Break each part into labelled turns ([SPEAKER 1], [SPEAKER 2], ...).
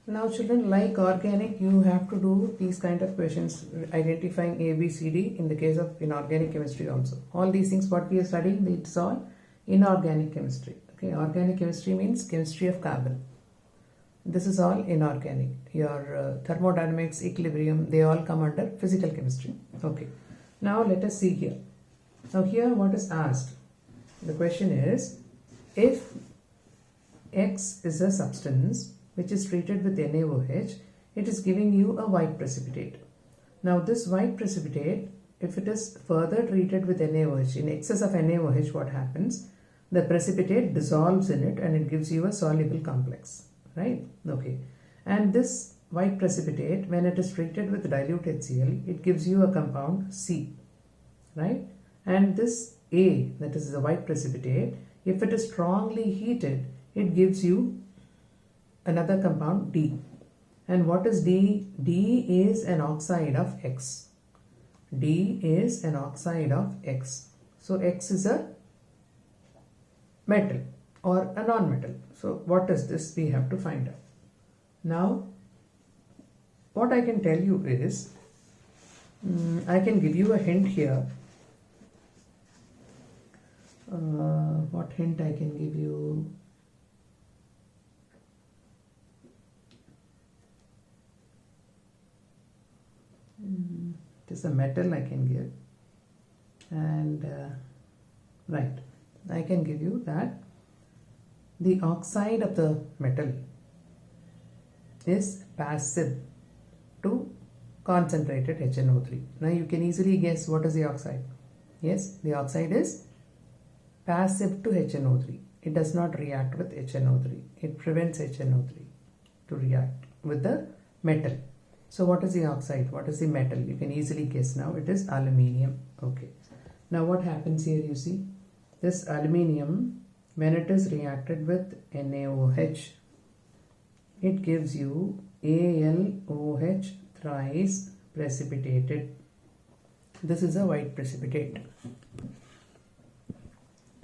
[SPEAKER 1] Now children, like organic, you have to do these kind of questions identifying A, B, C, D in the case of inorganic chemistry also. All these things what we are studying, it's all inorganic chemistry. Okay, organic chemistry means chemistry of carbon. This is all inorganic. Your thermodynamics, equilibrium, they all come under physical chemistry. Okay, now let us see here. Now here what is asked? The question is, if X is a substance which is treated with NaOH, it is giving you a white precipitate. Now this white precipitate, if it is further treated with NaOH, in excess of NaOH, what happens? The precipitate dissolves in it and it gives you a soluble complex, right? Okay. And this white precipitate, when it is treated with dilute HCl, it gives you a compound C, right? And this A, that is the white precipitate, if it is strongly heated, it gives you another compound D. And what is D? D is an oxide of X. D is an oxide of X. So X is a metal or a non-metal. So what is this? We have to find out. Now, what I can tell you is, I can give you a hint here. What hint I can give you? It is a metal I can give, and right, I can give you that the oxide of the metal is passive to concentrated HNO3. Now you can easily guess what is the oxide. Yes, the oxide is passive to HNO3. It does not react with HNO3. It prevents HNO3 to react with the metal. So what is the oxide? What is the metal? You can easily guess now. It is aluminium. Okay. Now what happens here, you see? This aluminium, when it is reacted with NaOH, it gives you AlOH thrice precipitated. This is a white precipitate.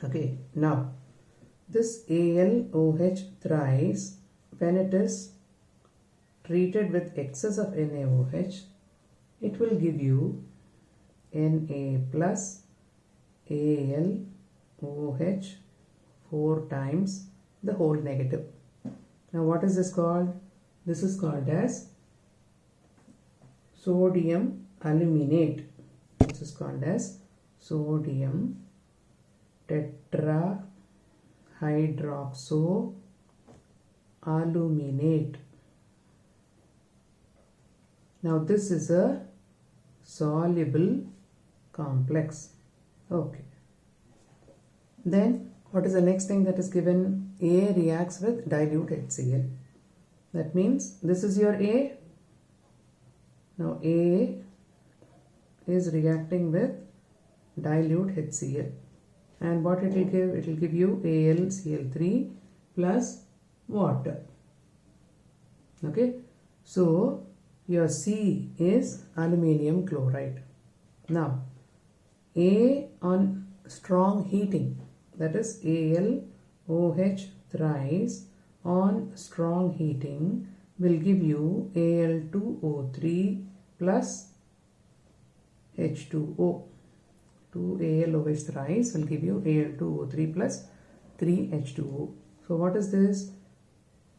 [SPEAKER 1] Okay. Now, this AlOH thrice, when it is treated with excess of NaOH, it will give you Na plus AlOH 4 times the whole negative. Now what is this called? This is called as sodium aluminate. This is called as sodium tetrahydroxo aluminate. Now this is a soluble complex. Okay. Then what is the next thing that is given? A reacts with dilute HCl. That means this is your A. Now A is reacting with dilute HCl. And what it will give? It will give you AlCl3 plus water. Okay. So your C is aluminium chloride. Now, A on strong heating, that is AlOH thrice on strong heating, will give you Al2O3 plus H2O. 2 AlOH thrice will give you Al2O3 plus 3 H2O. So what is this?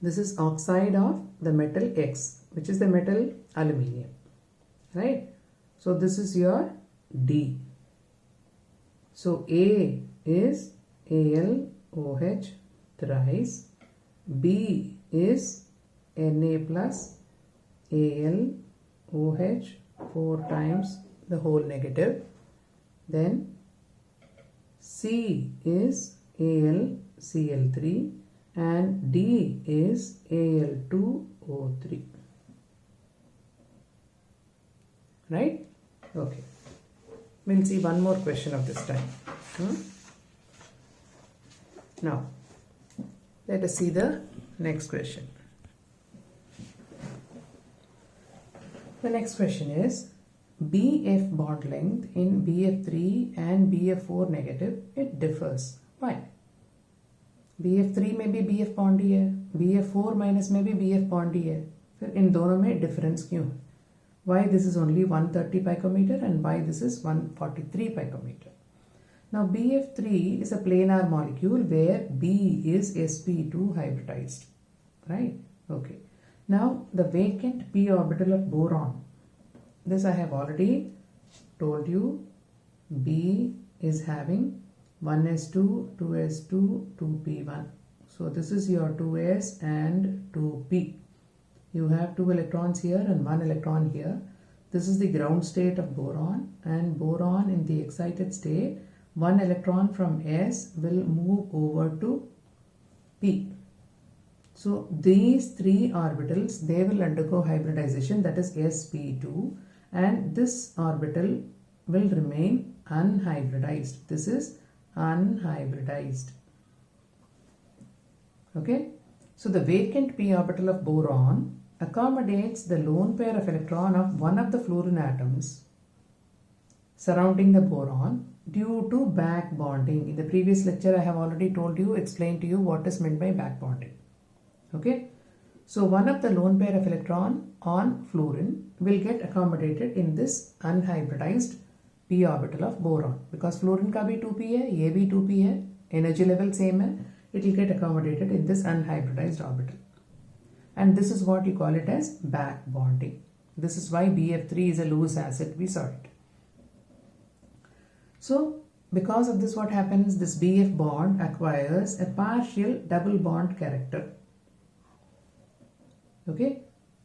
[SPEAKER 1] This is oxide of the metal X, which is the metal aluminium, right? So this is your D. So A is AlOH thrice, B is Na plus AlOH 4 times the whole negative, then C is AlCl3 and D is Al2O3. Right? Okay. We'll see one more question of this time. Now, let us see the next question. The next question is, BF bond length in BF3 and BF4 negative, it differs. Why? BF3 में भी BF bond ही है, BF4 minus में भी BF bond ही है, फिर इन दोनों में difference क्यों है? Why this is only 130 picometer and why this is 143 picometer? Now BF3 is a planar molecule where B is sp2 hybridized, right? Okay. Now the vacant p orbital of boron, this I have already told you, B is having 1s2, 2s2, 2p1. So this is your 2s and 2p. You have 2 electrons here and 1 electron here. This is the ground state of boron, and boron in the excited state, 1 electron from S will move over to P. So these 3 orbitals, they will undergo hybridization, that is sp2, and this orbital will remain unhybridized. This is unhybridized. Okay. So the vacant p orbital of boron accommodates the lone pair of electron of one of the fluorine atoms surrounding the boron due to back bonding. In the previous lecture I have already explained to you what is meant by back bonding. Okay. So one of the lone pair of electron on fluorine will get accommodated in this unhybridized p orbital of boron, because fluorine का भी 2p है, ये भी 2p है, energy level same है, it will get accommodated in this unhybridized orbital. And this is what you call it as back bonding. This is why BF3 is a loose acid, we saw it. So because of this, what happens? This BF bond acquires a partial double bond character. Okay.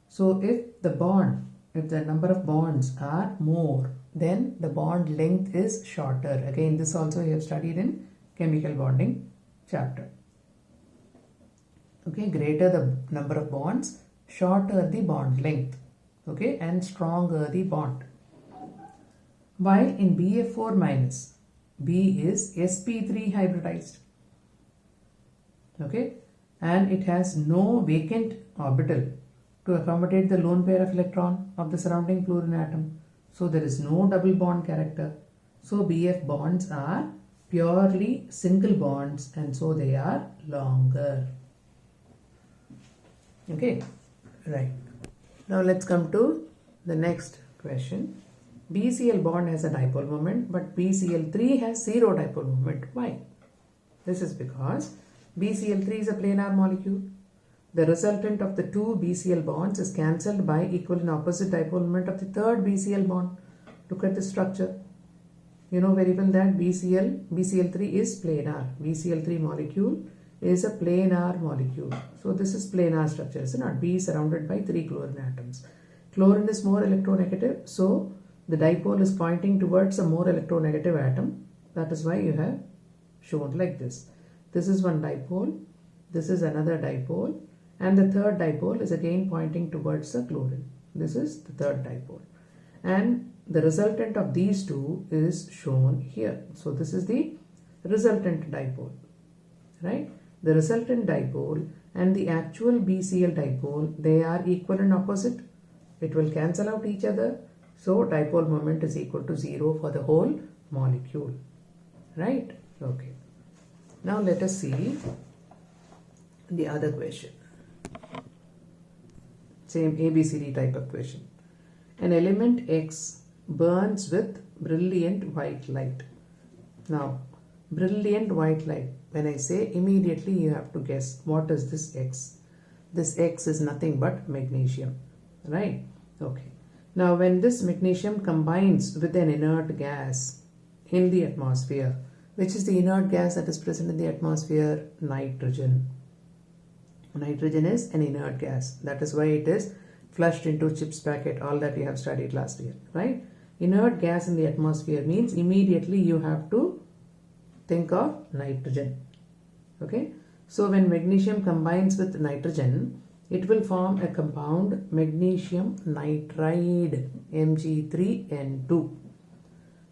[SPEAKER 1] So if the number of bonds are more, then the bond length is shorter. Again, this also you have studied in chemical bonding chapter. Okay, greater the number of bonds, shorter the bond length, okay, and stronger the bond. While in BF4 minus, B is sp3 hybridized, okay, and it has no vacant orbital to accommodate the lone pair of electron of the surrounding fluorine atom. So there is no double bond character. So BF bonds are purely single bonds, and so they are longer. Okay, right. Now let's come to the next question. BCl bond has a dipole moment, but BCl3 has zero dipole moment. Why? This is because BCl3 is a planar molecule. The resultant of the two BCl bonds is cancelled by equal and opposite dipole moment of the third BCl bond. Look at the structure. You know very well that BCl3 is planar. BCl3 molecule is a planar molecule. So this is planar structure. So not B is surrounded by 3 chlorine atoms. Chlorine is more electronegative, so the dipole is pointing towards a more electronegative atom. That is why you have shown like this. This is one dipole, this is another dipole, and the third dipole is again pointing towards the chlorine. This is the third dipole. And the resultant of these two is shown here. So this is the resultant dipole, right? The resultant dipole and the actual BCl dipole, they are equal and opposite. It will cancel out each other. So dipole moment is equal to 0 for the whole molecule, right? Okay. Now let us see the other question. Same ABCD type of question. An element X burns with brilliant white light. Now, brilliant white light. When I say, immediately you have to guess what is this X. This X is nothing but magnesium, right? Okay. Now when this magnesium combines with an inert gas in the atmosphere, which is the inert gas that is present in the atmosphere? Nitrogen. Nitrogen is an inert gas. That is why it is flushed into chips packet, all that you have studied last year, right? Inert gas in the atmosphere means immediately you have to think of nitrogen. Okay, so when magnesium combines with nitrogen, it will form a compound magnesium nitride, Mg3N2.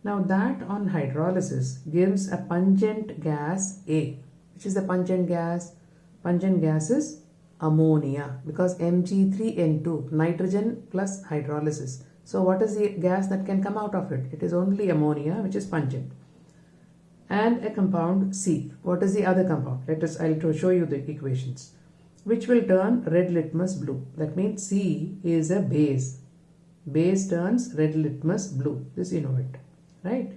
[SPEAKER 1] Now that on hydrolysis gives a pungent gas A. Which is the pungent gas? Pungent gas is ammonia, because Mg3N2, nitrogen plus hydrolysis. So what is the gas that can come out of it? It is only ammonia, which is pungent. And a compound C. What is the other compound? I'll show you the equations. which will turn red litmus blue. That means C is a base. Base turns red litmus blue. This you know it, right?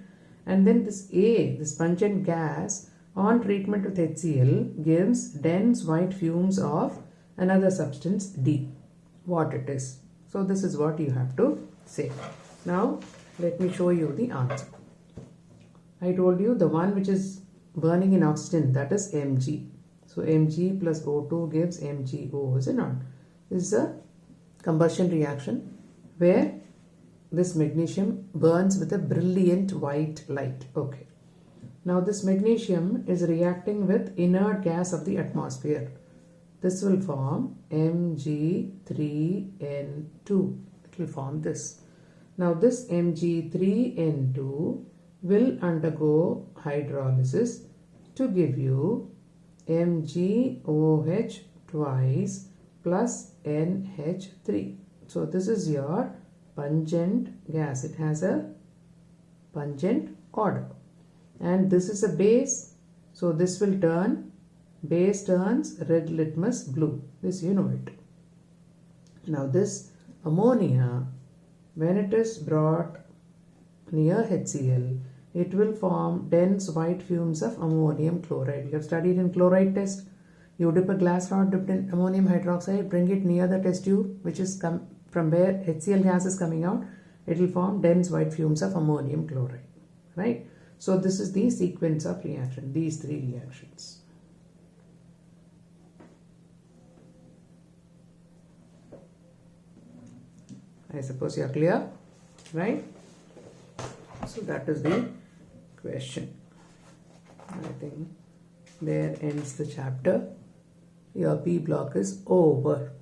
[SPEAKER 1] And then this A, this pungent gas, on treatment with HCl gives dense white fumes of another substance D. What it is. So this is what you have to say. Now let me show you the answer. I told you the one which is burning in oxygen, that is Mg. So Mg plus O2 gives MgO, is it not? This is a combustion reaction where this magnesium burns with a brilliant white light. Okay. Now this magnesium is reacting with inert gas of the atmosphere. This will form Mg3N2. It will form this. Now this Mg3N2 will undergo hydrolysis to give you MgOH twice plus NH3. So this is your pungent gas. It has a pungent odor. And this is a base. So this will turn, base turns red litmus blue. This you know it. Now this ammonia, when it is brought near HCl, it will form dense white fumes of ammonium chloride. You have studied in chloride test. You dip a glass rod dipped in ammonium hydroxide, bring it near the test tube, which is from where HCl gas is coming out. It will form dense white fumes of ammonium chloride, right? So this is the sequence of reaction, these three reactions. I suppose you are clear, right? So that is the question. I think there ends the chapter. Your P block is over.